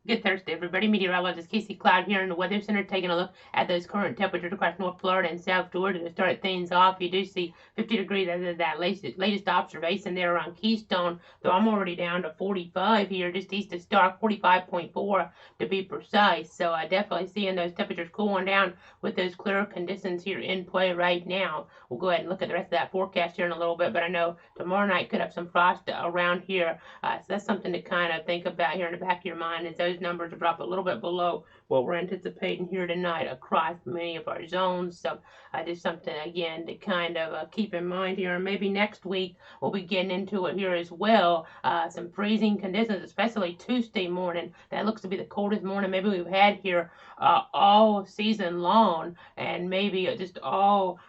Good Thursday, everybody. Meteorologist Casey Cloud here in the Weather Center taking a look at those current temperatures across North Florida and South Georgia to start things off. You do see 50 degrees as of that latest observation there around Keystone, though I'm already down to 45 here just east of Stark, 45.4 to be precise. So definitely seeing those temperatures cooling down with those clear conditions here in play right now. We'll go ahead and look at the rest of that forecast here in a little bit, but I know tomorrow night could have some frost around here. So that's something to kind of think about here in the back of your mind as those numbers drop a little bit below what we're anticipating here tonight across many of our zones. So just something, again, to kind of keep in mind here. And maybe next week we'll be getting into it here as well. Some freezing conditions, especially Tuesday morning. That looks to be the coldest morning maybe we've had here all season long, and maybe just all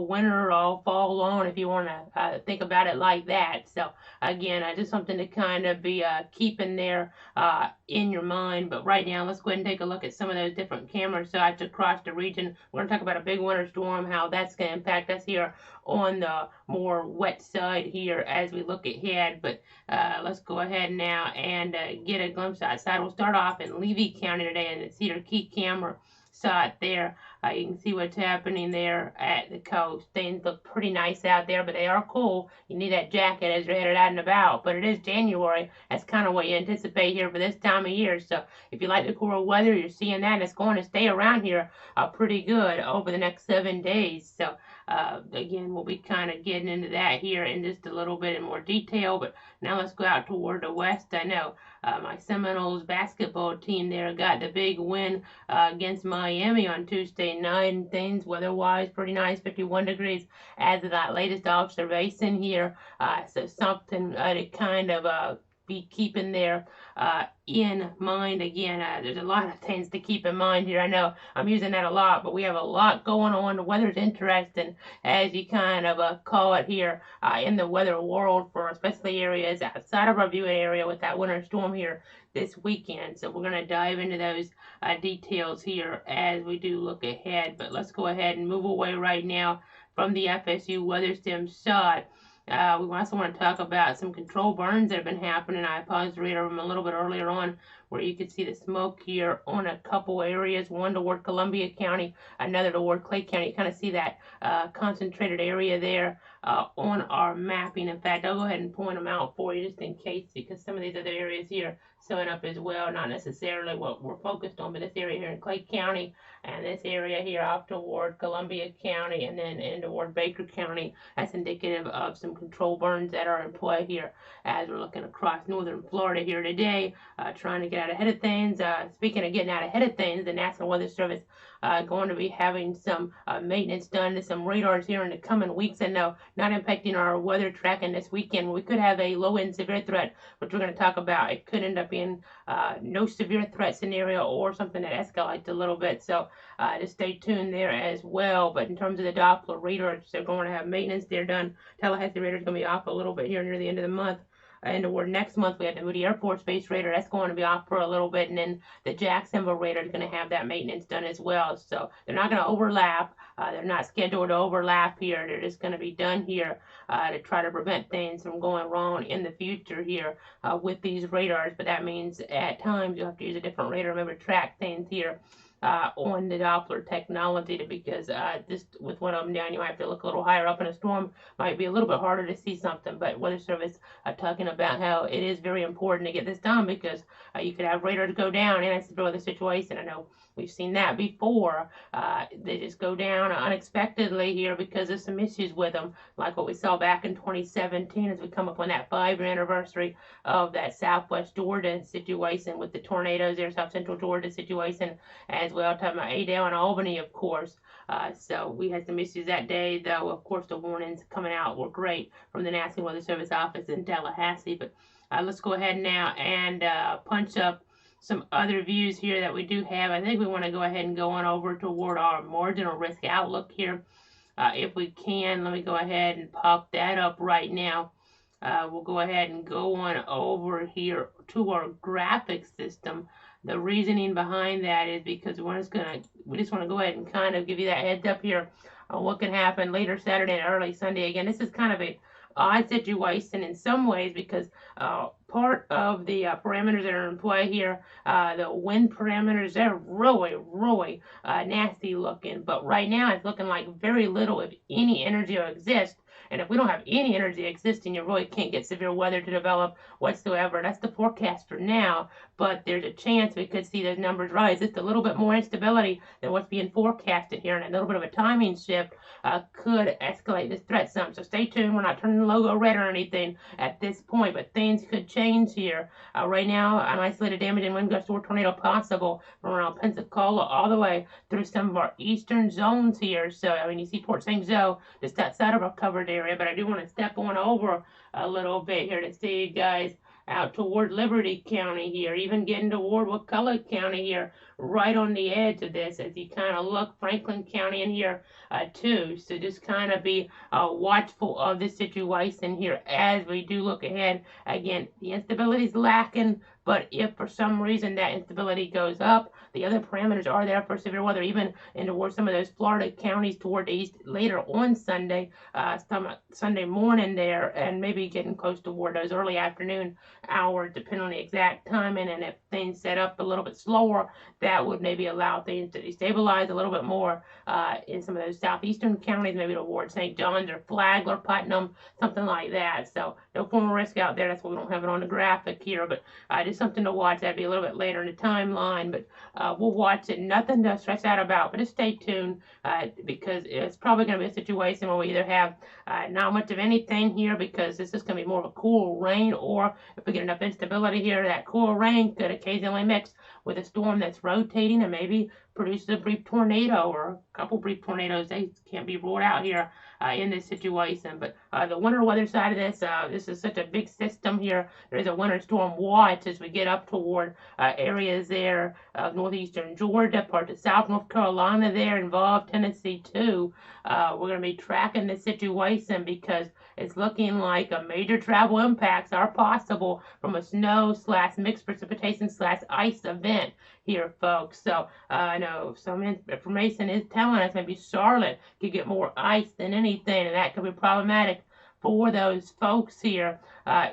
winter, all fall long, if you want to think about it like that. So again, just something to kind of be keeping there in your mind. But right now, let's go ahead and take a look at some of those different camera sites across the region. We're going to talk about a big winter storm, how that's going to impact us here on the more wet side here as we look ahead. But let's go ahead now and get a glimpse outside. We'll start off in Levy County today in the Cedar Key camera site there. You can see what's happening there at the coast. Things look pretty nice out there, but they are cool. You need that jacket as you're headed out and about. But it is January. That's kind of what you anticipate here for this time of year. So if you like the cool weather, you're seeing that. And it's going to stay around here pretty good over the next 7 days. So again, we'll be kind of getting into that here in just a little bit in more detail. But now let's go out toward the west. I know my Seminoles basketball team there got the big win against Miami on Tuesday night, and things weather-wise pretty nice, 51 degrees as of that latest observation here. So something to kind of be keeping there in mind. Again, there's a lot of things to keep in mind here. I know I'm using that a lot, but we have a lot going on. The weather's interesting, as you kind of call it here in the weather world, for especially areas outside of our viewing area with that winter storm here this weekend. So we're going to dive into those details here as we do look ahead. But let's go ahead and move away right now from the FSU Weather Sim side. We also want to talk about some control burns that have been happening. I paused the radar a little bit earlier on, where you could see the smoke here on a couple areas, one toward Columbia County, another toward Clay County. You kind of see that concentrated area there on our mapping. In fact, I'll go ahead and point them out for you just in case, because some of these other areas here showing up as well, not necessarily what we're focused on, but this area here in Clay County and this area here off toward Columbia County and then in toward Baker County. That's indicative of some control burns that are in play here as we're looking across northern Florida here today, trying to get out ahead of things. Speaking of getting out ahead of things, the National Weather Service going to be having some maintenance done to some radars here in the coming weeks. And no, not impacting our weather tracking this weekend. We could have a low-end severe threat, which we're going to talk about. It could end up being no severe threat scenario or something that escalates a little bit. So just stay tuned there as well. But in terms of the Doppler radars, they're going to have maintenance there done. Tallahassee radar is going to be off a little bit here near the end of the month. And toward next month, we have the Moody Air Force Base radar. That's going to be off for a little bit. And then the Jacksonville radar is going to have that maintenance done as well. So they're not going to overlap. They're not scheduled to overlap here. They're just going to be done here to try to prevent things from going wrong in the future here with these radars. But that means at times you'll have to use a different radar to maybe track things here on the Doppler technology, because just with one of them down, you might have to look a little higher up in a storm. Might be a little bit harder to see something, but Weather Service talking about how it is very important to get this done, because you could have radars go down in a severe weather situation. I know we've seen that before. They just go down unexpectedly here because of some issues with them, like what we saw back in 2017 as we come up on that 5-year anniversary of that Southwest Georgia situation with the tornadoes there, South Central Georgia situation, as well, talking about Adel and Albany, of course. So we had some issues that day, though, of course, the warnings coming out were great from the National Weather Service office in Tallahassee. But let's go ahead now and punch up some other views here that we do have. I think we want to go ahead and go on over toward our marginal risk outlook here. If we can, let me go ahead and pop that up right now. We'll go ahead and go on over here to our graphic system. The reasoning behind that is because we just want to go ahead and kind of give you that heads up here on what can happen later Saturday and early Sunday. Again, this is kind of a odd situation in some ways because part of the parameters that are in play here, the wind parameters, they're really nasty looking. But right now it's looking like very little, if any, energy exists. And if we don't have any energy existing, you really can't get severe weather to develop whatsoever. That's the forecast for now, but there's a chance we could see those numbers rise. Just a little bit more instability than what's being forecasted here, and a little bit of a timing shift could escalate this threat some. So stay tuned. We're not turning the logo red or anything at this point, but things could change here. Right now, an isolated damage and wind gust or tornado possible from around Pensacola all the way through some of our eastern zones here. So, I mean, you see Port St. Joe just outside of our covered area, but I do want to step on over a little bit here to see you guys out toward Liberty County here, even getting toward McCulloch County here, right on the edge of this as you kind of look, Franklin County in here too. So just kind of be watchful of this situation here as we do look ahead. Again, the instability is lacking, but if for some reason that instability goes up, the other parameters are there for severe weather, even in towards some of those Florida counties toward the east later on Sunday, Sunday morning there, and maybe getting close toward those early afternoon hours, depending on the exact timing. And if things set up a little bit slower, that would maybe allow things to destabilize a little bit more in some of those southeastern counties, maybe toward St. John's or Flagler, Putnam, something like that. So no formal risk out there. That's why we don't have it on the graphic here, but just something to watch. That'd be a little bit later in the timeline, but we'll watch it. Nothing to stress out about, but just stay tuned because it's probably going to be a situation where we either have not much of anything here because this is going to be more of a cool rain, or if we get enough instability here, that cool rain could occasionally mix with a storm that's rotating and maybe produces a brief tornado or a couple brief tornadoes. They can't be ruled out here in this situation. But the winter weather side of this, this is such a big system here. There is a winter storm watch as we get up toward areas there of northeastern Georgia, parts of South North Carolina there involved, Tennessee too. We're going to be tracking this situation because it's looking like a major travel impacts are possible from a snow/mixed precipitation/ice event here, folks. So I know some information is telling us maybe Charlotte could get more ice than anything, and that could be problematic for those folks here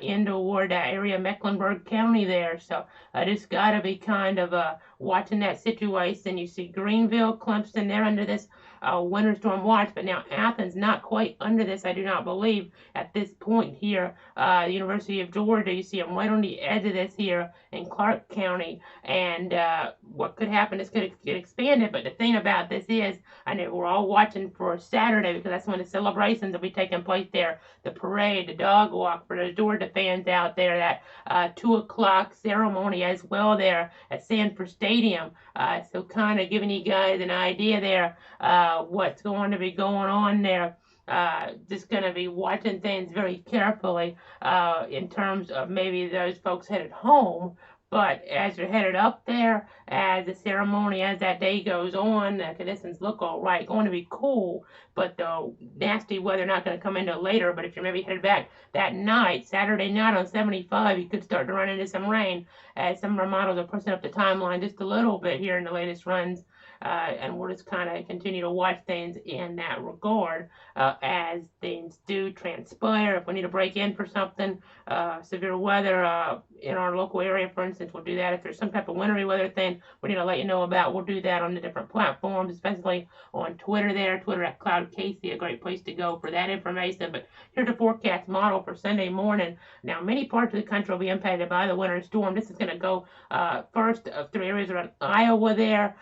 in toward that area, Mecklenburg County there. So I just got to be kind of watching that situation. You see Greenville, Clemson, they're under this winter storm watch, but now Athens not quite under this, I do not believe, at this point here. The University of Georgia, you see them right on the edge of this here in Clark County, and what could happen is could get expanded, but the thing about this is, I know we're all watching for Saturday because that's when the celebrations will be taking place there, the parade, the dog walk for those Georgia fans out there, that 2 o'clock ceremony as well there at Sanford Stadium. So kind of giving you guys an idea there what's going to be going on there. Just going to be watching things very carefully in terms of maybe those folks headed home. But as you're headed up there, as the ceremony, as that day goes on, the conditions look all right, going to be cool, but the nasty weather not going to come into later. But if you're maybe headed back that night, Saturday night on 75, you could start to run into some rain, as some of our models are pushing up the timeline just a little bit here in the latest runs. And we'll just kind of continue to watch things in that regard as things do transpire. If we need to break in for something, severe weather in our local area, for instance, we'll do that. If there's some type of wintry weather thing we need to let you know about, we'll do that on the different platforms, especially on Twitter there, Twitter at Cloud Casey, a great place to go for that information. But here's the forecast model for Sunday morning. Now, many parts of the country will be impacted by the winter storm. This is going to go first through areas around Iowa there.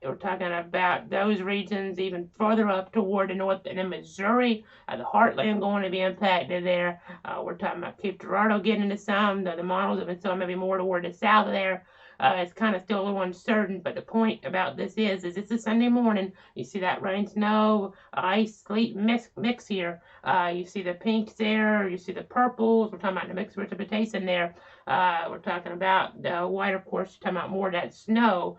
We're talking about those regions even further up toward the north and in Missouri, the heartland going to be impacted there. We're talking about Cape Girardeau getting into some. The models have been so maybe more toward the south there. It's kind of still a little uncertain, but the point about this is it's a Sunday morning. You see that rain, snow, ice, sleet mix here. You see the pinks there. You see the purples. We're talking about the mixed precipitation there. We're talking about the white, of course, we're talking about more of that snow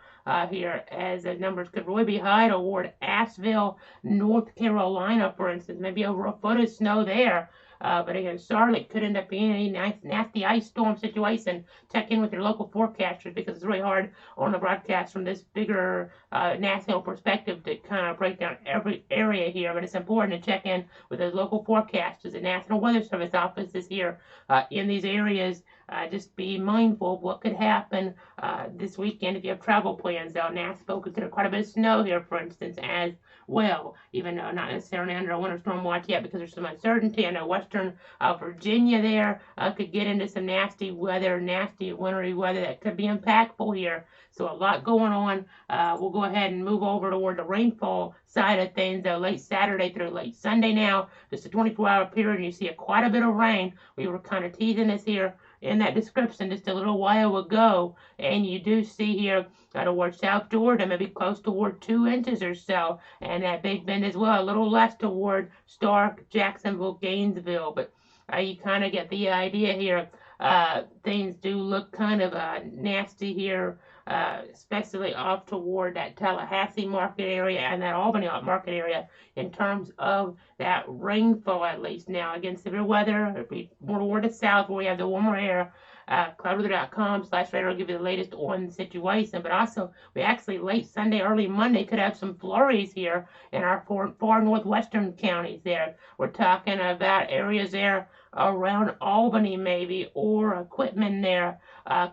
here, as the numbers could really be high toward Asheville, North Carolina, for instance, maybe over a foot of snow there. But again, Charlotte could end up being a nice, nasty ice storm situation. Check in with your local forecasters because it's really hard on the broadcast from this bigger national perspective to kind of break down every area here. But it's important to check in with those local forecasters. The National Weather Service offices here in these areas. Just be mindful of what could happen this weekend if you have travel plans. NASPO consider quite a bit of snow here, for instance, as well, even though not necessarily under a winter storm watch yet because there's some uncertainty. I know western Virginia there could get into some nasty weather, nasty wintry weather that could be impactful here. So a lot going on. We'll go ahead and move over toward the rainfall side of things, late Saturday through late Sunday now. Just a 24-hour period, and you see quite a bit of rain. We were kind of teasing this here in that description just a little while ago, and you do see here towards South Georgia, maybe close toward 2 inches or so, and that Big Bend as well, a little less toward Stark, Jacksonville, Gainesville, but you kind of get the idea here. Things do look kind of nasty here, especially off toward that Tallahassee market area and that Albany market area in terms of that rainfall, at least. Now, again, severe weather, it'll be more toward the south where we have the warmer air. Cloudweather.com/radar will give you the latest on the situation, but also we actually late Sunday, early Monday could have some flurries here in our far northwestern counties there. We're talking about areas there around Albany maybe, or Quitman there,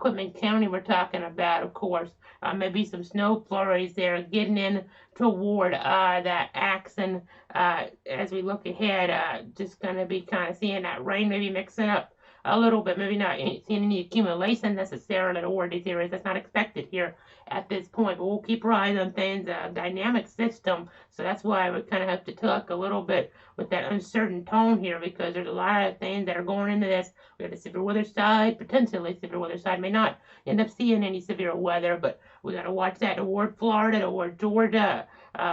Quitman County we're talking about, of course. Maybe some snow flurries there getting in toward that Axon as we look ahead. Just going to be kind of seeing that rain maybe mixing up a little bit, maybe not seeing any accumulation necessarily toward these areas. That's not expected here at this point, but we'll keep our eyes on things, dynamic system. So that's why we kind of have to talk a little bit with that uncertain tone here, because there's a lot of things that are going into this. We have the severe weather side, potentially severe weather side, may not end up seeing any severe weather, but we got to watch that toward Florida, toward Georgia.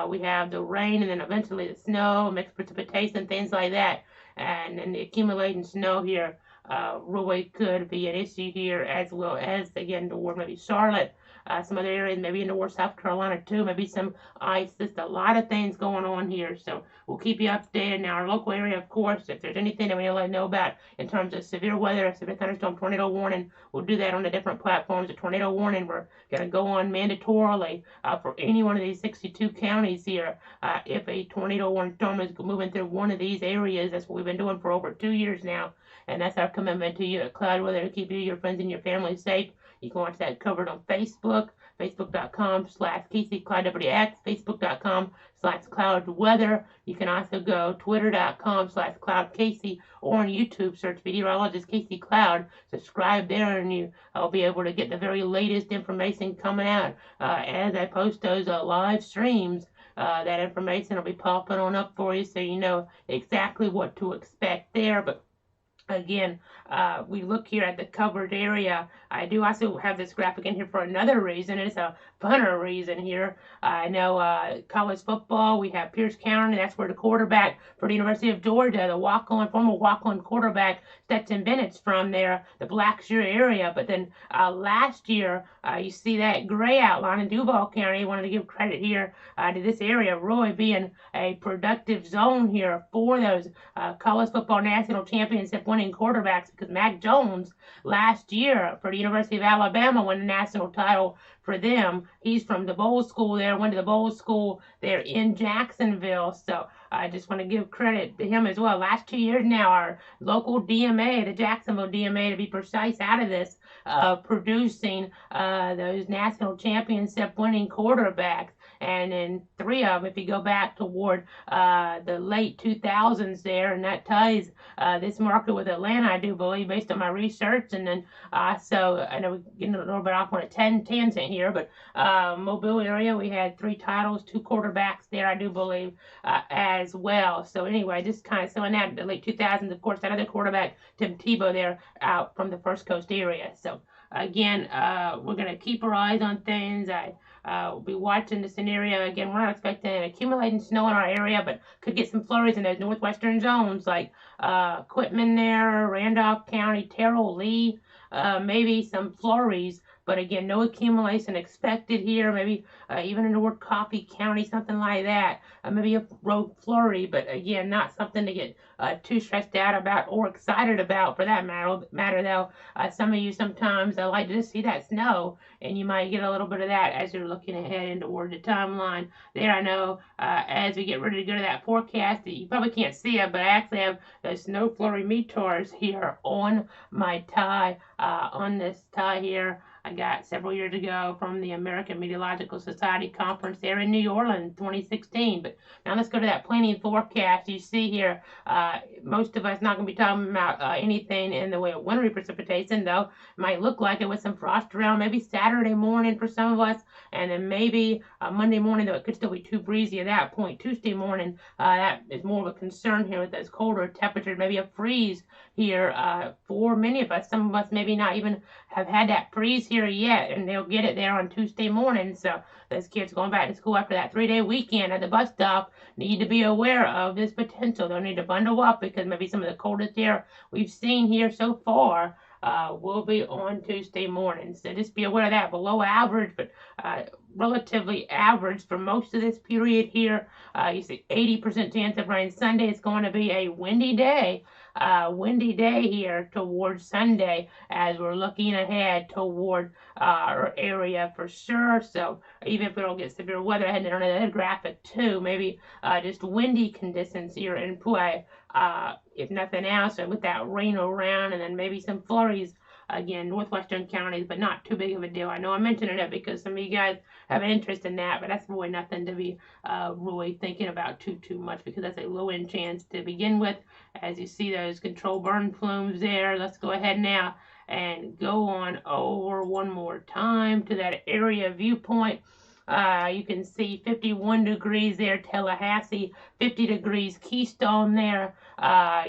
We have the rain and then eventually the snow, mixed precipitation, things like that. And then the accumulating snow here really could be an issue here, as well as, again, toward maybe Charlotte, some other areas, maybe in toward South Carolina too, maybe some ice. Just a lot of things going on here. So we'll keep you updated. Now, our local area, of course, if there's anything that we want to let you know about in terms of severe weather, severe thunderstorm, tornado warning, we'll do that on the different platforms. The tornado warning, we're going to go on mandatorily for any one of these 62 counties here. If a tornado warning storm is moving through one of these areas, that's what we've been doing for over 2 years now. And that's our commitment to you at Cloud Weather, to keep you, your friends, and your family safe. You can watch that covered on Facebook, facebook.com/KCCloudWX, facebook.com/cloudweather. You can also go twitter.com/cloudKC, or on YouTube, search meteorologist Casey Cloud. Subscribe there, and I'll be able to get the very latest information coming out as I post those live streams. That information will be popping on up for you, so you know exactly what to expect there. But again, we look here at the covered area. I do also have this graphic in here for another reason. It's a funner reason here. I know college football, we have Pierce County. That's where the quarterback for the University of Georgia, the former walk-on quarterback, Stetson Bennett's from there, the Blackshear area. But then last year, you see that gray outline in Duval County. I wanted to give credit here to this area really being a productive zone here for those college football national championship winning quarterbacks, because Mac Jones last year for the University of Alabama won the national title for them. He's from the bowl school there, went to the bowl school there in Jacksonville. So I just want to give credit to him as well. Last 2 years now, our local DMA, the Jacksonville DMA to be precise, out of this, producing those national championship winning quarterbacks. And in 3 of them, if you go back toward the late 2000s there, and that ties this market with Atlanta, I do believe, based on my research. And then so I know we're getting a little bit off on a tangent here, but Mobile area, we had 3 titles, 2 quarterbacks there, I do believe, as well. So anyway, just kind of showing that in the late 2000s, of course, that other quarterback, Tim Tebow there, out from the First Coast area. So again, we're going to keep our eyes on things. We'll be watching the scenario. Again, we're not expecting accumulating snow in our area, but could get some flurries in those northwestern zones like Quitman there, Randolph County, Terrell, Lee, maybe some flurries But again, no accumulation expected here. Maybe even in North Coffee County, something like that. Maybe a road flurry, but again, not something to get too stressed out about or excited about for that matter though. Some of you sometimes like to just see that snow, and you might get a little bit of that as you're looking ahead into toward the timeline. There, I know as we get ready to go to that forecast, you probably can't see it, but I actually have the snow flurry meteors here on my tie, on this tie here. I got several years ago from the American Meteorological Society conference there in New Orleans, 2016. But now let's go to that planning forecast. You see here, most of us not going to be talking about anything in the way of wintry precipitation, though. It might look like it with some frost around, maybe Saturday morning for some of us, and then maybe Monday morning, though it could still be too breezy at that point. Tuesday morning, that is more of a concern here with those colder temperatures, maybe a freeze here for many of us. Some of us maybe not even have had that freeze here yet, and they'll get it there on Tuesday morning. So those kids going back to school after that 3-day weekend at the bus stop need to be aware of this potential. They'll need to bundle up because maybe some of the coldest air we've seen here so far will be on Tuesday morning. So just be aware of that. Below average, but relatively average for most of this period here. You see 80% chance of rain Sunday. It's going to be a windy day. Windy day here towards Sunday as we're looking ahead toward our area for sure. So even if we don't get severe weather, I had another graphic too. Maybe just windy conditions here in play. If nothing else, and with that rain around, and then maybe some flurries again, northwestern counties, but not too big of a deal. I know I'm mentioning it because some of you guys have an interest in that, but that's really nothing to be really thinking about too much because that's a low-end chance to begin with. As you see those control burn plumes there, let's go ahead now and go on over one more time to that area viewpoint. You can see 51 degrees there, Tallahassee, 50 degrees, Keystone there.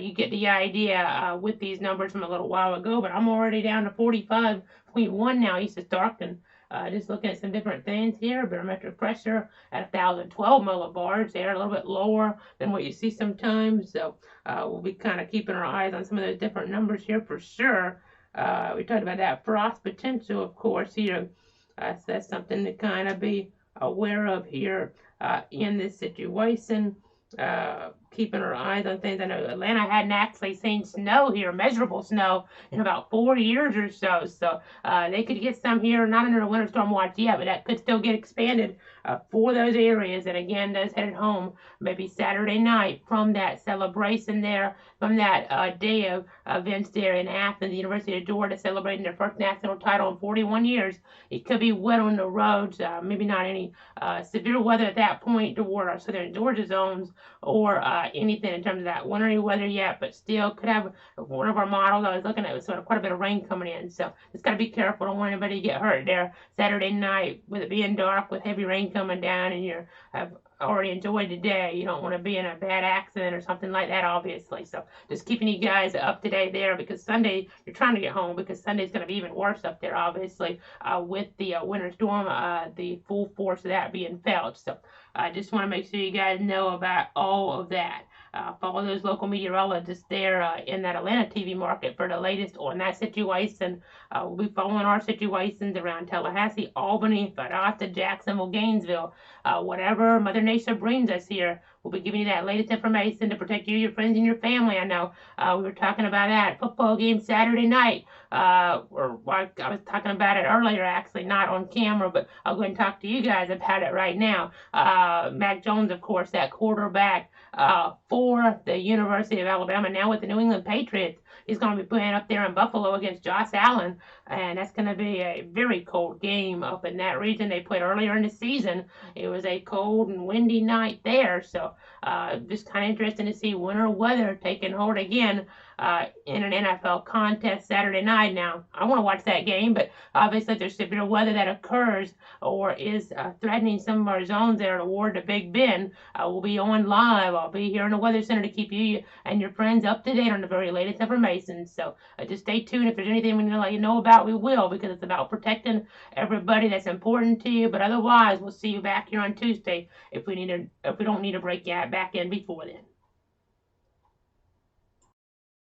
You get the idea with these numbers from a little while ago, but I'm already down to 45.1 now. East of Stockton. Just looking at some different things here. Barometric pressure at 1,012 millibars there, a little bit lower than what you see sometimes. So we'll be kind of keeping our eyes on some of those different numbers here for sure. We talked about that frost potential, of course, here. So that's something to kind of be aware of here in this situation. Keeping our eyes on things. I know Atlanta hadn't actually seen snow here, measurable snow, in about 4 years or so. So they could get some here, not under a winter storm watch yet, but that could still get expanded for those areas. And again, those headed home maybe Saturday night from that celebration there, from that day of events there in Athens, the University of Georgia celebrating their first national title in 41 years. It could be wet on the roads, maybe not any severe weather at that point toward our southern Georgia zones or anything in terms of that wintry weather yet, but still could have one of our models I was looking at was sort of quite a bit of rain coming in. So just got to be careful. Don't want anybody to get hurt there Saturday night with it being dark with heavy rain coming down and you have already enjoyed the day. You don't want to be in a bad accident or something like that, obviously. So just keeping you guys up to date there because Sunday you're trying to get home because Sunday's going to be even worse up there, obviously, with the winter storm, the full force of that being felt. So I just want to make sure you guys know about all of that. Follow those local meteorologists there in that Atlanta TV market for the latest on that situation. We'll be following our situations around Tallahassee, Albany, Valdosta, Jacksonville, Gainesville. Whatever Mother Nature brings us here, we'll be giving you that latest information to protect you, your friends, and your family. I know we were talking about that football game Saturday night. Or I was talking about it earlier, actually, not on camera, but I'll go and talk to you guys about it right now. Mac Jones, of course, that quarterback for the University of Alabama, now with the New England Patriots. He's going to be playing up there in Buffalo against Josh Allen, and that's going to be a very cold game up in that region. They played earlier in the season. It was a cold and windy night there, so just kind of interesting to see winter weather taking hold again in an NFL contest Saturday night. Now, I want to watch that game, but obviously if there's severe weather that occurs or is threatening some of our zones there toward the Big Bend, we'll be on live. I'll be here in the Weather Center to keep you and your friends up to date on the very latest information. So just stay tuned. If there's anything we need to let you know about, we will, because it's about protecting everybody that's important to you. But otherwise, we'll see you back here on Tuesday if we don't need to break you back in before then.